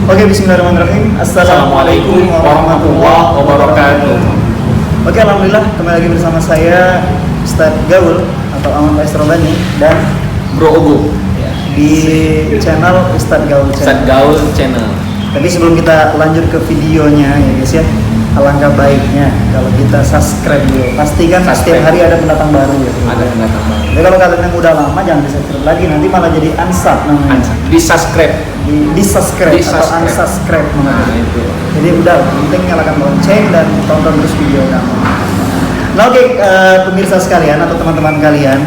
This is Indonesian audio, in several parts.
Oke, bismillahirrahmanirrahim. Assalamualaikum warahmatullahi wabarakatuh. Oke, alhamdulillah kembali lagi bersama saya Ustaz Gaul atau Ahmad Faiz Robani dan Bro Ugo di channel Ustaz Gaul Ustaz Channel. Gaul Channel. Tapi sebelum kita lanjut ke videonya ya guys ya, alangkah baiknya kalau kita subscribe dulu. Pastikan setiap hari ada pendatang baru ya. Ada pendatang baru. Jadi kalau kalian yang udah lama jangan di-subscribe lagi, nanti malah jadi unsub namanya. Di subscribe. Di-subscribe atau unsubscribe namanya. Nah, itu. Jadi udah, penting nyalakan lonceng dan tonton terus video kamu. Nah oke, pemirsa sekalian atau teman-teman kalian,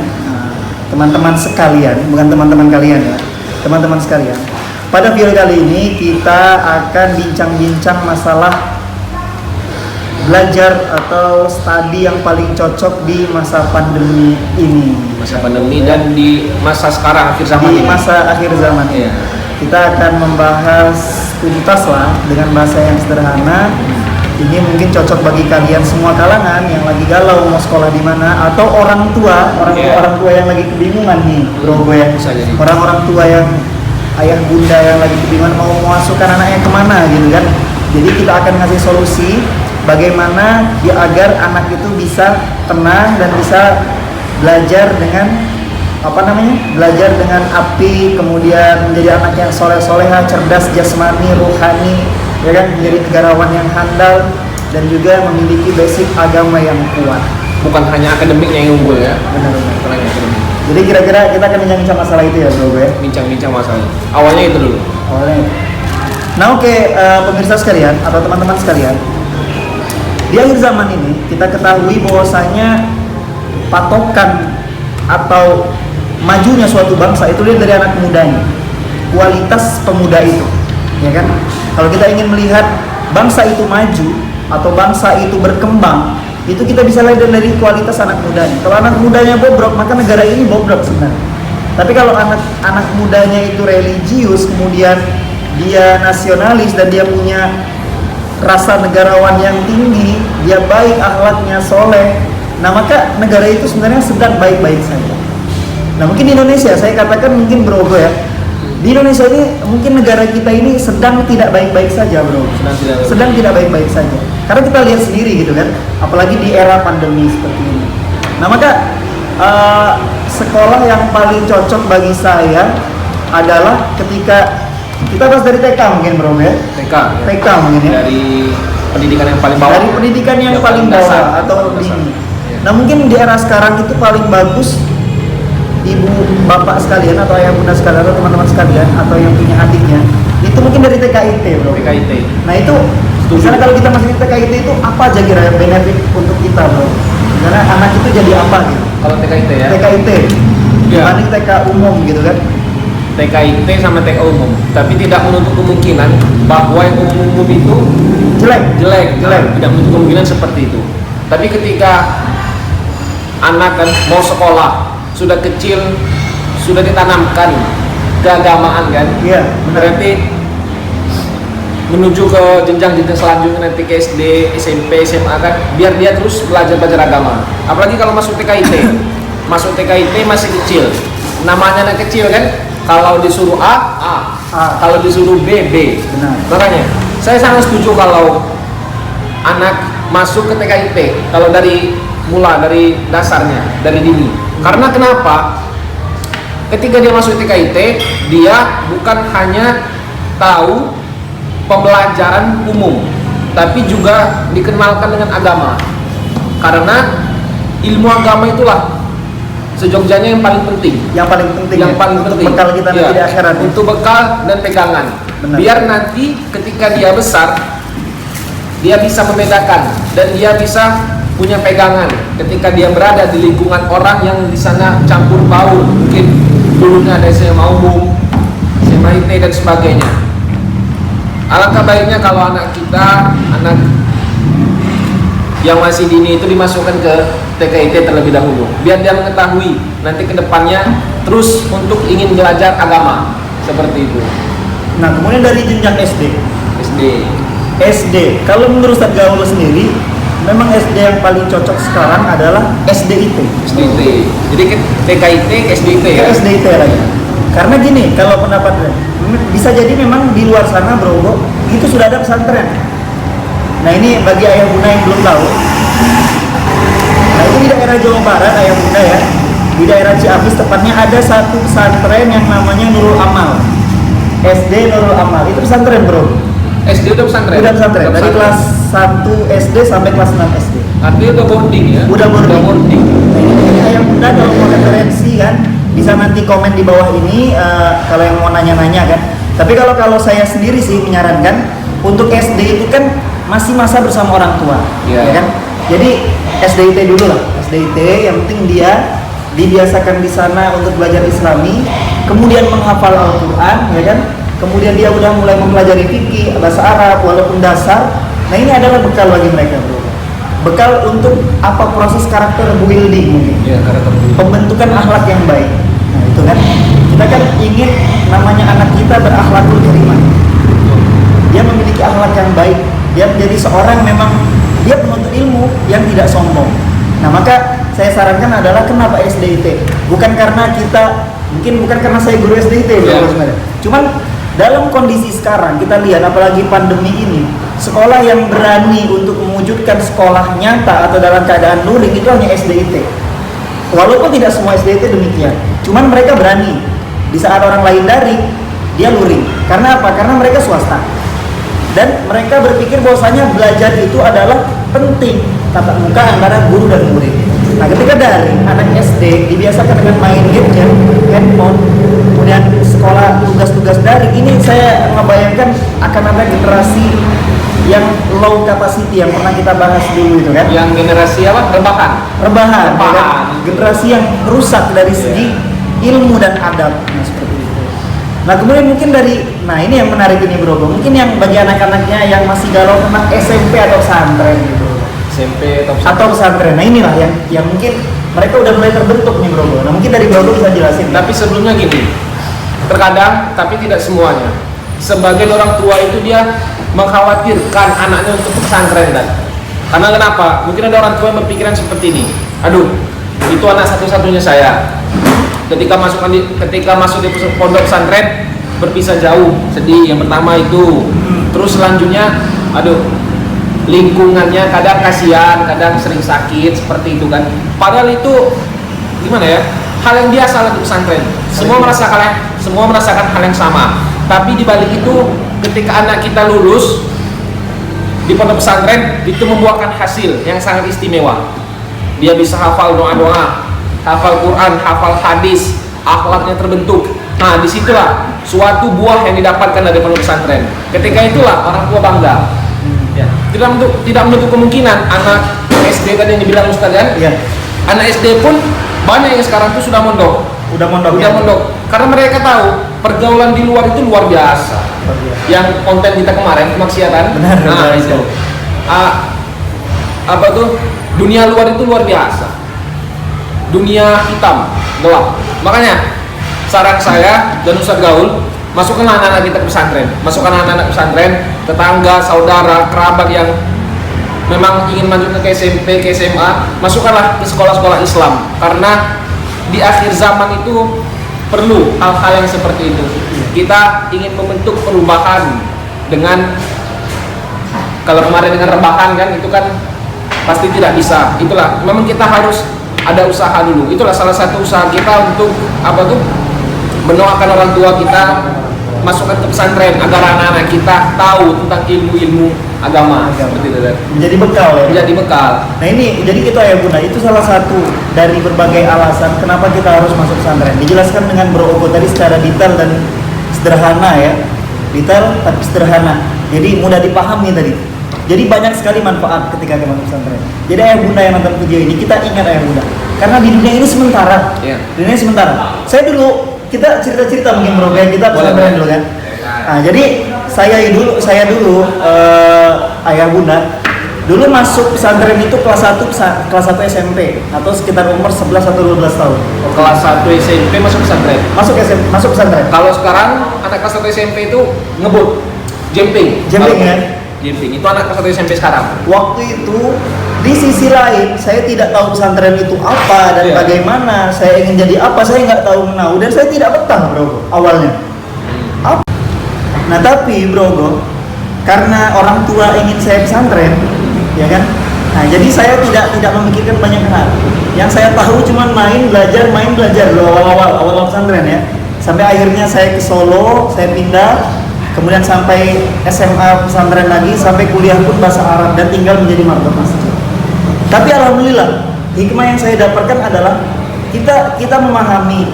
teman-teman sekalian, bukan teman-teman kalian ya, teman-teman sekalian. Pada video kali ini kita akan bincang-bincang masalah belajar atau studi yang paling cocok di masa pandemi ini. Masa pandemi dan di masa sekarang akhir zaman Di ini. masa akhir zaman ini. Iya. Kita akan membahas tuntas lah dengan bahasa yang sederhana. Ini mungkin cocok bagi kalian semua kalangan yang lagi galau mau sekolah di mana, atau orang tua yang lagi kebingungan nih, bro gue ya. Bisa jadi. Orang tua yang ayah bunda yang lagi kebingungan mau memasukkan anaknya kemana gitu kan. Jadi kita akan ngasih solusi bagaimana agar anak itu bisa tenang dan bisa belajar dengan belajar dengan api, kemudian menjadi anak yang soleh-soleha, cerdas jasmani, rohani, ya kan, menjadi negarawan yang handal dan juga memiliki basic agama yang kuat. Bukan hanya akademiknya yang unggul ya. Benar-benar. Bukan hanya akademik. Jadi kira-kira kita akan bincang masalah itu ya bro gue. Bincang-bincang masalah. Awalnya itu dulu. Awalnya. Nah oke, pemirsa sekalian atau teman-teman sekalian, di akhir zaman ini kita ketahui bahwasanya patokan atau majunya suatu bangsa itu dilihat dari anak mudanya, kualitas pemuda itu, ya kan? Kalau kita ingin melihat bangsa itu maju atau bangsa itu berkembang, itu kita bisa lihat dari kualitas anak mudanya. Kalau anak mudanya bobrok, maka negara ini bobrok sebenarnya. Tapi kalau anak mudanya itu religius, kemudian dia nasionalis dan dia punya rasa negarawan yang tinggi, dia baik akhlaknya, soleh, nah maka negara itu sebenarnya sedang baik-baik saja. Nah mungkin di Indonesia, saya katakan mungkin bro ya, di Indonesia ini mungkin negara kita ini sedang tidak baik-baik saja bro. Sedang tidak baik-baik saja. Karena kita lihat sendiri gitu kan, apalagi di era pandemi seperti ini. Nah maka sekolah yang paling cocok bagi saya adalah ketika kita bahas dari TK mungkin bro ya. TK mungkin ya. Dari pendidikan yang paling bawah. Dari pendidikan yang paling bawah atau dini. Nah mungkin di era sekarang itu paling bagus ibu bapak sekalian atau ayah bunda sekalian atau teman-teman sekalian atau yang punya adiknya itu mungkin dari TKIT bro. TKIT. Nah itu misalnya kalau kita masukin TKIT itu apa aja kira benefit untuk kita bro? Karena anak itu jadi apa gitu? Kalau TKIT ya. TKIT Ya. dibanding TK umum gitu kan? TKIT sama TK umum, tapi tidak menutup kemungkinan bahwa yang umum itu jelek. Tidak menutup kemungkinan seperti itu. Tapi ketika anak kan mau sekolah, sudah kecil, sudah ditanamkan keagamaan kan? Iya, berarti menuju ke jenjang-jenjang selanjutnya nanti ke SD, SMP, SMA kan, biar dia terus belajar agama. Apalagi kalau masuk TKIT, masih kecil, namanya anak kecil kan? Kalau disuruh A, kalau disuruh B, B. Benar. Makanya saya sangat setuju kalau anak masuk ke TKIT, kalau dari dasarnya, dari dini. Karena kenapa? Ketika dia masuk TKIT, dia bukan hanya tahu pembelajaran umum, tapi juga dikenalkan dengan agama. Karena ilmu agama itulah sejogjanya yang paling penting. Untuk bekal kita nanti di akhirat. Untuk bekal dan pegangan. Benar. Biar nanti ketika dia besar, dia bisa membedakan dan dia bisa punya pegangan ketika dia berada di lingkungan orang yang di sana campur baur, mungkin dulunya ada SMA umum, SMA IT dan sebagainya. Alangkah baiknya kalau anak yang masih dini itu dimasukkan ke TKIT terlebih dahulu, biar dia mengetahui nanti kedepannya terus untuk ingin belajar agama seperti itu. Nah kemudian dari jenjang SD, kalau menurut Ustaz Gaul sendiri, memang SD yang paling cocok sekarang adalah SDIT. Jadi ke TKIT ke SDIT ya? Ke SDIT lagi. Karena gini, kalau pendapat bisa jadi memang di luar sana bro, itu sudah ada pesantren. Nah ini bagi ayah bunda yang belum tahu. Nah itu di daerah Jawa Barat ayah bunda ya, di daerah Ciamis tepatnya ada satu pesantren yang namanya Nurul Amal, SD Nurul Amal. Itu pesantren bro. SD udah pesantren? Udah pesantren, dari kelas 1 SD sampai kelas 6 SD. Artinya udah boarding ya? Udah boarding. Nah, ini ayah bunda kalau mau referensi kan, bisa nanti komen di bawah ini kalau yang mau nanya-nanya kan. Tapi kalau saya sendiri sih menyarankan untuk SD itu kan masih masa bersama orang tua, ya kan. Jadi SDIT dulu lah, SDIT yang penting dia dibiasakan di sana untuk belajar Islami, kemudian menghafal Al-Quran, ya kan. Kemudian dia udah mulai mempelajari fikih, bahasa Arab walaupun dasar. Nah ini adalah bekal bagi mereka bro. Bekal untuk apa, proses karakter building mungkin. Ya, karakter building. Pembentukan akhlak yang baik. Nah itu kan, kita kan ingin namanya anak kita berakhlakul karimah. Dia memiliki akhlak yang baik. Dia menjadi seorang memang dia penuntut ilmu yang tidak sombong. Nah maka saya sarankan adalah kenapa SDIT? Bukan karena kita, mungkin bukan karena saya guru SDIT ya. Sebenarnya. Cuman dalam kondisi sekarang kita lihat apalagi pandemi ini, sekolah yang berani untuk mewujudkan sekolah nyata atau dalam keadaan luring itu hanya SDIT. Walaupun tidak semua SDIT demikian, cuman mereka berani. Di saat orang lain daring, dia luring. Karena apa? Karena mereka swasta. Dan mereka berpikir bahwasanya belajar itu adalah penting, tatap muka antara guru dan murid. Nah ketika daring, anak SD dibiasakan dengan main gadget, handphone, kemudian sekolah tugas-tugas daring, ini saya membayangkan akan ada generasi yang low capacity yang pernah kita bahas dulu itu kan. Yang generasi apa? Rebahan. Ya kan? Generasi yang rusak dari segi ilmu dan adab. Nah seperti itu. Nah kemudian mungkin nah ini yang menarik ini bro, mungkin yang bagi anak-anaknya yang masih galau tentang SMP atau pesantren gitu. SMP atau pesantren. Nah inilah yang mungkin mereka udah mulai terbentuk nih bro. Nah mungkin dari bro bisa jelasin. Tapi sebelumnya gini, terkadang tapi tidak semuanya. Sebagian orang tua itu dia mengkhawatirkan anaknya untuk pesantren dan karena kenapa? Mungkin ada orang tua yang berpikiran seperti ini. Aduh, itu anak satu-satunya saya. Ketika masuk di pondok pesantren berpisah jauh, sedih. Yang pertama itu. Terus selanjutnya, aduh, lingkungannya kadang kasihan, kadang sering sakit seperti itu kan. Padahal itu gimana ya? Hal yang biasa untuk pesantren. Semua merasakan hal yang sama. Tapi di balik itu, ketika anak kita lulus di pondok pesantren, itu membuahkan hasil yang sangat istimewa. Dia bisa hafal doa-doa, hafal Quran, hafal hadis, akhlaknya terbentuk. Nah, disitulah suatu buah yang didapatkan dari pondok pesantren. Ketika itulah orang tua bangga. Ya. Tidak menutup kemungkinan anak SD tadi yang dibilang Ustaz kan? Ya. Anak SD pun banyak yang sekarang tuh sudah mondok. Udah mondok. Karena mereka tahu pergaulan di luar itu luar biasa. Yang konten kita kemarin kemaksiatan. Benar. Nah, itu. Apa tuh? Dunia luar itu luar biasa. Dunia hitam, gelap. Makanya saran saya dan Ustaz Gaul, masukkan anak-anak kita ke pesantren. Masukkan anak-anak pesantren, tetangga, saudara, kerabat yang memang ingin lanjut ke SMP, ke SMA, masukkanlah ke sekolah-sekolah Islam. Karena di akhir zaman itu perlu hal-hal yang seperti itu. Kita ingin membentuk perubahan dengan, kalau kemarin dengan rebahan kan, itu kan pasti tidak bisa. Itulah, memang kita harus ada usaha dulu. Itulah salah satu usaha kita untuk apa tuh, mendoakan orang tua kita masukkan ke pesantren agar anak-anak kita tahu tentang ilmu-ilmu agama. Seperti itu. Menjadi bekal ya. Menjadi bekal. Nah ini jadi kita ya Bunda, itu salah satu dari berbagai alasan kenapa kita harus masuk pesantren. Dijelaskan dengan Bro Ogo tadi secara detail dan sederhana ya. Detail tapi sederhana. Jadi mudah dipahami tadi. Jadi banyak sekali manfaat ketika kita masuk pesantren. Jadi ayah bunda yang nonton video ini, kita ingat ayah bunda. Karena di dunia ini sementara. Dunia ini sementara. Saya dulu, kita cerita-cerita mungkin bro, kayak kita pesantren dulu kan. Nah, jadi saya dulu ayah bunda dulu masuk pesantren itu kelas 1 SMP atau sekitar umur 11 atau 12 tahun. Kelas 1 SMP masuk pesantren. Masuk pesantren. Kalau sekarang anak kelas 1 SMP itu ngebut, jumping ya. Jumping itu anak kelas 1 SMP sekarang. Waktu itu Di sisi lain, saya tidak tahu pesantren itu apa dan bagaimana. Saya ingin jadi apa, saya nggak tahu menahu dan saya tidak betah, bro, awalnya. Nah tapi, bro, karena orang tua ingin saya pesantren, ya kan? Nah jadi saya tidak memikirkan banyak hal. Yang saya tahu cuma main belajar loh, awal pesantren ya. Sampai akhirnya saya ke Solo, saya pindah, kemudian sampai SMA pesantren lagi, sampai kuliah pun bahasa Arab dan tinggal menjadi marbot masjid. Tapi alhamdulillah, hikmah yang saya dapatkan adalah kita memahami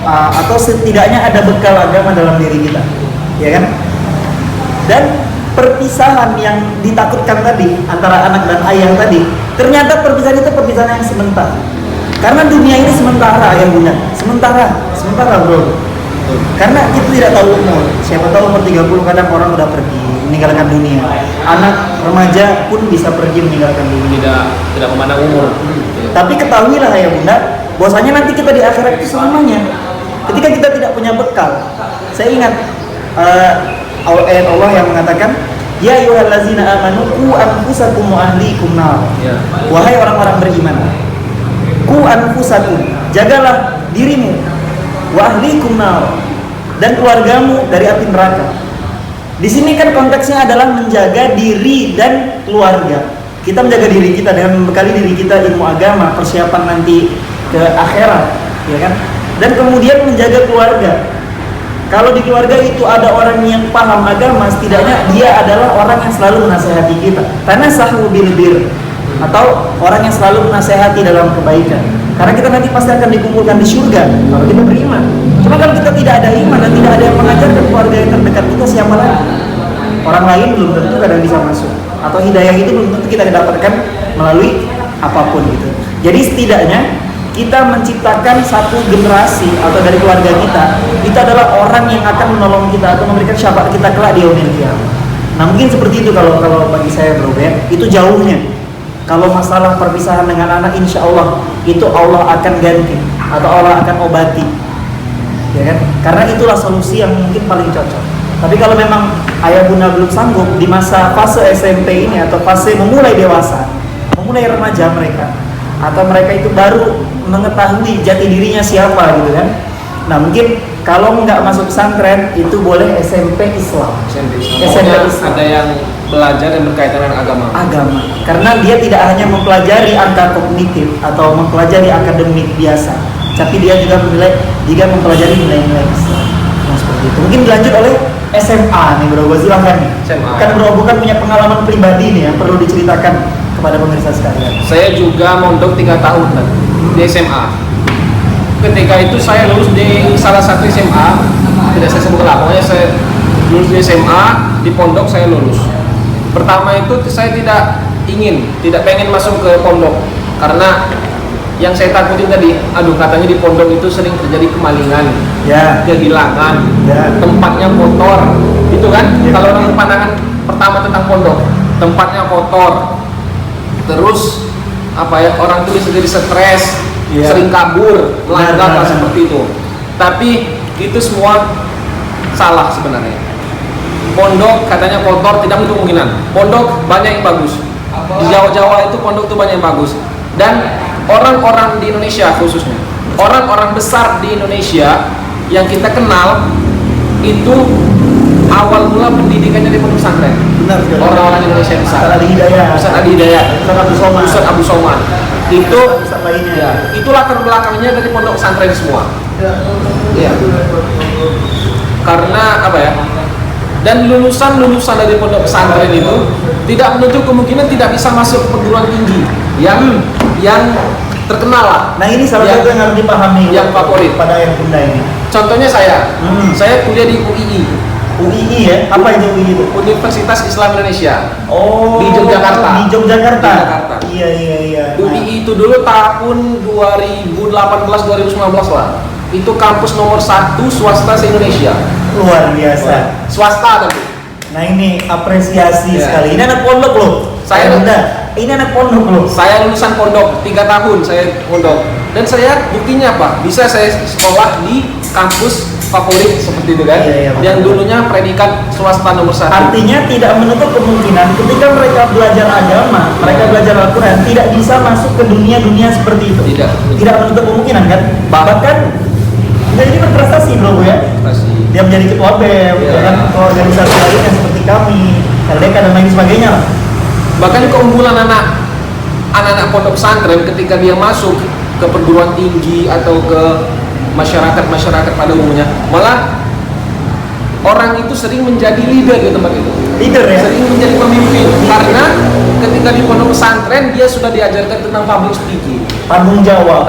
atau setidaknya ada bekal agama dalam diri kita, ya kan? Dan perpisahan yang ditakutkan tadi antara anak dan ayah tadi, ternyata perpisahan itu perpisahan yang sebentar. Karena dunia ini sementara, ayah bunda, sementara bro. Karena kita tidak tahu umur. Siapa tahu umur 30 kadang orang udah pergi meninggalkan dunia. Anak remaja pun bisa pergi meninggalkan dunia. Tidak memandang umur. Tapi ketahuilah ya bunda, bahwasanya nanti kita di akhirat itu selamanya. Ketika kita tidak punya bekal, saya ingat ayat Allah yang mengatakan, ya ayyuhallazina amanu qu anfusakum wa ahlikum nar. Wahai orang-orang beriman, qu anfusakum, jagalah dirimu, wa ahlikum nar, dan keluargamu dari api neraka. Di sini kan konteksnya adalah menjaga diri dan keluarga. Kita menjaga diri kita dengan membekali diri kita ilmu agama, persiapan nanti ke akhirat, ya kan? Dan kemudian menjaga keluarga. Kalau di keluarga itu ada orang yang paham agama, setidaknya dia adalah orang yang selalu menasehati kita. Karena sahu bil bir, atau orang yang selalu menasehati dalam kebaikan. Karena kita nanti pasti akan dikumpulkan di surga kalau kita beriman. Cuma kalau kita tidak ada iman dan tidak ada yang mengajarkan keluarga yang terdekat kita, siapa lagi? Orang lain belum tentu kadang bisa masuk. Atau hidayah itu belum tentu kita dapatkan melalui apapun gitu. Jadi setidaknya kita menciptakan satu generasi atau dari keluarga kita, itu adalah orang yang akan menolong kita atau memberikan syafaat kita kelak di yaumil qiyamah. Nah mungkin seperti itu kalau bagi saya bro ya, itu jauhnya. Kalau masalah perpisahan dengan anak, insya Allah itu Allah akan ganti atau Allah akan obati, ya kan? Karena itulah solusi yang mungkin paling cocok. Tapi kalau memang ayah bunda belum sanggup di masa fase SMP ini atau fase memulai dewasa, memulai remaja mereka, atau mereka itu baru mengetahui jati dirinya siapa gitu kan? Nah mungkin kalau nggak masuk pesantren itu boleh SMP Islam. SMP Islam. Ada yang belajar yang berkaitan dengan agama. Karena dia tidak hanya mempelajari angka kognitif atau mempelajari akademik biasa, tapi dia juga mempelajari nilai-nilai Islam. Nah seperti itu. Mungkin dilanjut oleh SMA nih bro, silahkan nih. SMA. Kan bro bukan punya pengalaman pribadi nih yang perlu diceritakan kepada pemirsa sekalian. Saya juga mondok 3 tahun kan di SMA. Ketika itu saya lulus di salah satu SMA, tidak saya sebutkan lah, pokoknya saya lulus di SMA, di pondok saya lulus. Pertama itu saya tidak pengen masuk ke pondok karena yang saya takutin tadi, katanya di pondok itu sering terjadi kemalingan, kehilangan, tempatnya kotor, itu kan? Kalau orang pandangan pertama tentang pondok, tempatnya kotor, terus orang tuh bisa jadi stres, sering kabur, melanggar seperti itu. Tapi itu semua salah sebenarnya. Pondok katanya kotor, tidak menutup kemungkinan. Pondok banyak yang bagus. Di Jawa-Jawa itu pondok tuh banyak yang bagus. Dan orang-orang di Indonesia khususnya, orang-orang besar di Indonesia yang kita kenal itu awal mula pendidikannya di pondok pesantren. Benar sekali. Orang-orang Indonesia besar. Ustaz Ali Hidayat, Ustaz Abu Somad. Itu itu latar belakangnya dari pondok pesantren semua. Ya. Karena dan lulusan dari pondok pesantren itu tidak menutup kemungkinan tidak bisa masuk perguruan tinggi yang terkenal lah. Nah ini salah satu yang harus dipahami yang favorit pada ayah bunda ini. Contohnya saya kuliah di UII. UII ya? Apa itu UII itu? Universitas Islam Indonesia. Oh. Di Yogyakarta. Di Yogyakarta. Iya. UII itu dulu tahun 2018-2019 lah. Itu kampus nomor 1 swasta se-Indonesia. Luar biasa. Swasta tapi. Nah ini apresiasi sekali. Ini anak pondok loh. Ini anak pondok loh. Saya lulusan pondok 3 tahun saya pondok. Dan saya buktinya apa? Bisa saya sekolah di kampus favorit seperti itu kan, Iya, yang betul. dulunya predikat swasta nomor 1. Artinya tidak menutup kemungkinan ketika mereka belajar agama, mereka belajar Al-Quran, tidak bisa masuk ke dunia-dunia seperti itu. Tidak. Menutup kemungkinan kan? Bahkan jadi berprestasi bro ya. Dia menjadi ketua BEM, Iya. ya kan, ketua organisasi lainnya seperti kami, LDK dan lain sebagainya. Bahkan keunggulan anak-anak pondok pesantren ketika dia masuk ke perguruan tinggi atau ke masyarakat pada umumnya, malah orang itu sering menjadi leader di tempat itu. Leader ya. Sering menjadi pemimpin karena ketika di pondok pesantren dia sudah diajarkan tentang public speaking, Tanggung jawab.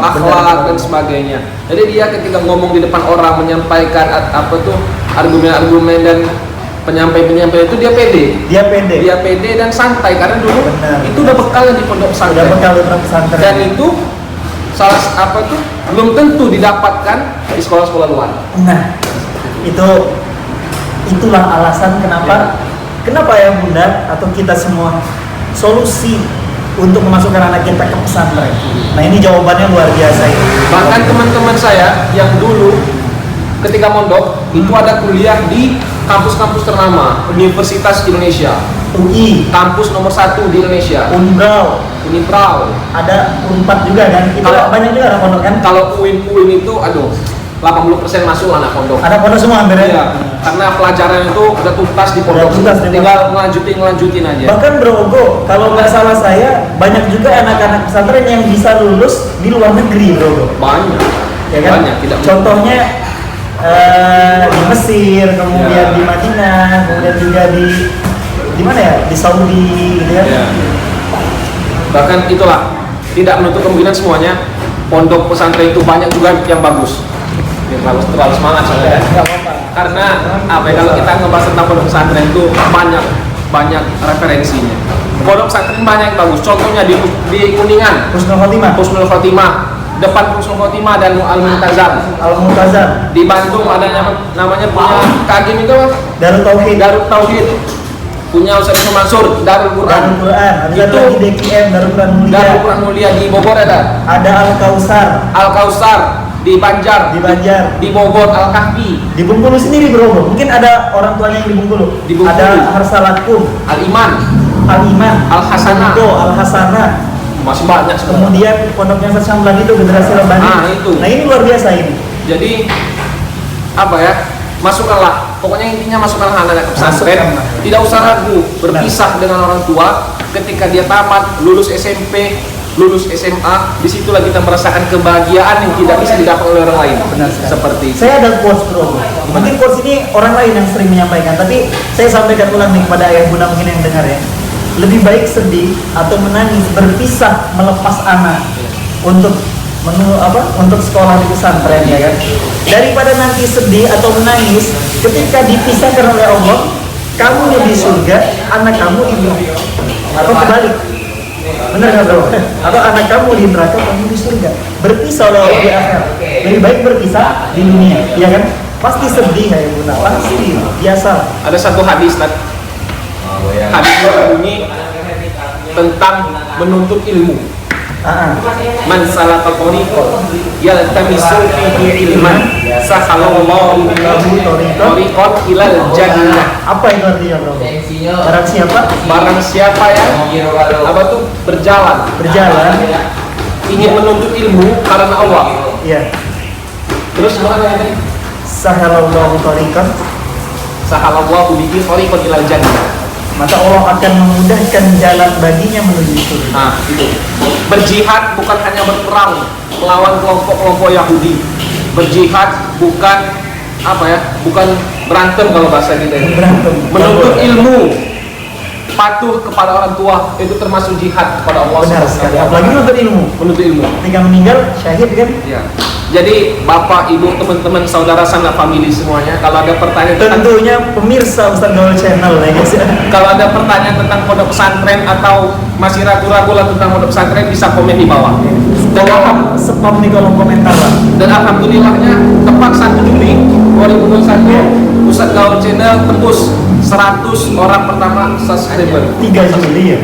akhlak dan sebagainya. Jadi dia ketika ngomong di depan orang menyampaikan argumen-argumen dan penyampaian itu dia pede dan santai karena dulu Benar. itu udah bekalnya di pondok Sudah pesantren. bekal di pesantren. Dan itu belum tentu didapatkan di sekolah-sekolah luar. Nah, itulah alasan kenapa ya Bunda atau kita semua solusi untuk memasukkan anak kita ke pesantren. Nah, ini jawabannya luar biasa ini. Bahkan teman-teman saya yang dulu ketika mondok itu ada kuliah di kampus-kampus ternama Universitas Indonesia, UI, kampus nomor 1 di Indonesia, Unbrau, ada Unpad juga kan? Itu banyak juga anak pondok kan? Kalau UIN itu 80% masuk anak pondok. Ada pondok semua hampir ya? Iya, karena pelajaran itu udah tuntas di pondok, Udah tuntas di tinggal ngelanjutin aja. Bahkan Bro Ogo, kalau nggak salah saya banyak juga anak-anak pesantren yang bisa lulus di luar negeri Bro Ogo. Banyak, Ya kan? banyak. Tidak Contohnya di Mesir, kemudian Ya. di Madinah, kemudian juga di mana ya? Di Saudi, gitu kan? Ya. Bahkan itulah tidak menutup kemungkinan semuanya. Pondok pesantren itu banyak juga yang bagus. Terlalu semangat soalnya. Nggak apa-apa. Karena kalau kita ngebahas tentang pondok pesantren itu banyak referensinya. Pondok pesantren banyak yang bagus. Contohnya di Kuningan, Husnul Khotimah, depan Husnul Khotimah dan Al-Muntazam. Di Bandung ada namanya punya Kagim itu Darut Tauhid. Punya Ustaz Ibnu Mansur, Darul Quran. Ada Itu lagi DKM, Darul Quran Mulia. Darul Quran Mulia di Bogor ada. Ada Al-Kausar di Banjar. Di Bogor Al-Kahfi. Di Bengkulu sendiri Bro, mungkin ada orang tuanya yang di Bengkulu. Ada Harsalakum, Al-Iman, Al-Hasanah, masih banyak sebenarnya. kemudian pondoknya Ustaz Syamlan itu generasi Rabbani. Itu. Nah, ini luar biasa ini. Jadi masukkanlah. Pokoknya intinya masukkanlah anak-anak ke pesantren. Masukkanlah. Tidak usah ragu berpisah dengan orang tua ketika dia tamat, lulus SMP, lulus SMA. Disitulah kita merasakan kebahagiaan yang tidak bisa didapat oleh orang lain. Benar sekali. Seperti itu. Saya ada quotes Bro. Mungkin quotes ini orang lain yang sering menyampaikan, tapi saya sampaikan ulang nih kepada ayah bunda mungkin yang dengar ya. Lebih baik sedih atau menangis berpisah melepas anak untuk untuk sekolah di pesantren ya kan, daripada nanti sedih atau menangis ketika dipisahkan oleh Allah, kamu di surga, anak kamu di neraka, atau kebalik, benar nggak Bro? Atau anak kamu di neraka, kamu di surga, berpisah oleh Allah di akhirat. Lebih baik berpisah di dunia, ya kan? Pasti sedih ya bunda, pasti biasa. Ada satu hadis hadisnya berbunyi tentang menuntut ilmu. Man salaka tariqan yaltamisu fihi ilman sahalallahu lahu tariqan ilal jannah. Apa itu artinya Bro? Barang siapa yang berjalan ingin menuntut ilmu karena Allah. Iya. Terus Sahalallahu tariqan, sahalallahu bihi tariqan ilal jannah. maka Allah akan memudahkan jalan baginya menuju surga. Nah, itu. Berjihad bukan hanya berperang melawan kelompok-kelompok Yahudi. Berjihad bukan bukan berantem kalau bahasa kita ini. Berantem. Menuntut ilmu, patuh kepada orang tua itu termasuk jihad kepada Allah. Benar sekali. Apalagi menuntut ilmu. Ketika meninggal syahid kan? Ya. Jadi bapak, ibu, teman-teman, saudara, sanak family semuanya, kalau ada pertanyaan tentunya pemirsa Ustaz Gaul Channel ya guys. Kalau ada pertanyaan tentang pondok pesantren atau masih ragu-ragu lah tentang pondok pesantren, bisa komen di bawah. Tolong spam di kolom komentar lah. Dan alhamdulillahnya tepat 1 Juli 2021 Ustaz Gaul Channel tembus 100 orang pertama subscriber. 3 Juli ya.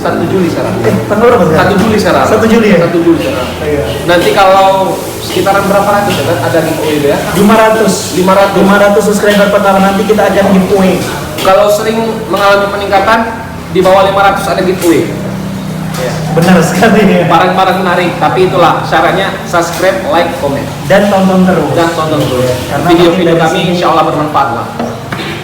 1 1 Juli sekarang. Tanggal berapa sekarang? 1 Juli sekarang. 1 Juli ya? 1 Juli sekarang. Iya. Nanti kalau sekitaran berapa ratus ya kan? Ada giveaway itu ya? 500 subscriber pertama nanti kita akan giveaway. Kalau sering mengalami peningkatan di bawah 500 ada giveaway. Ya. Benar sekali ya. Barang-barang menarik, tapi itulah syaratnya subscribe, like, komen, Dan tonton terus. dan tonton terus. Karena Video-video dari kami sini- insya Allah bermanfaat lah.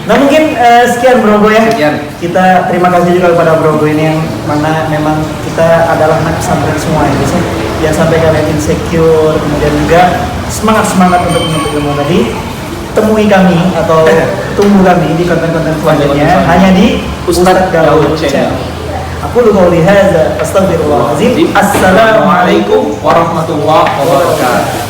Nah mungkin sekian Bro Boy ya. Sekian. Kita terima kasih juga kepada Bro Boy ini yang mana memang kita adalah anak pesantren semua ya guys ya. Yang sampai kalian insecure, kemudian juga semangat untuk menuntut ilmu tadi. Temui kami atau tunggu kami di konten-konten selanjutnya hanya di Ustadz Daud Channel. Aku lu qauli hadza astaghfirullahalazim. Assalamualaikum warahmatullahi wabarakatuh.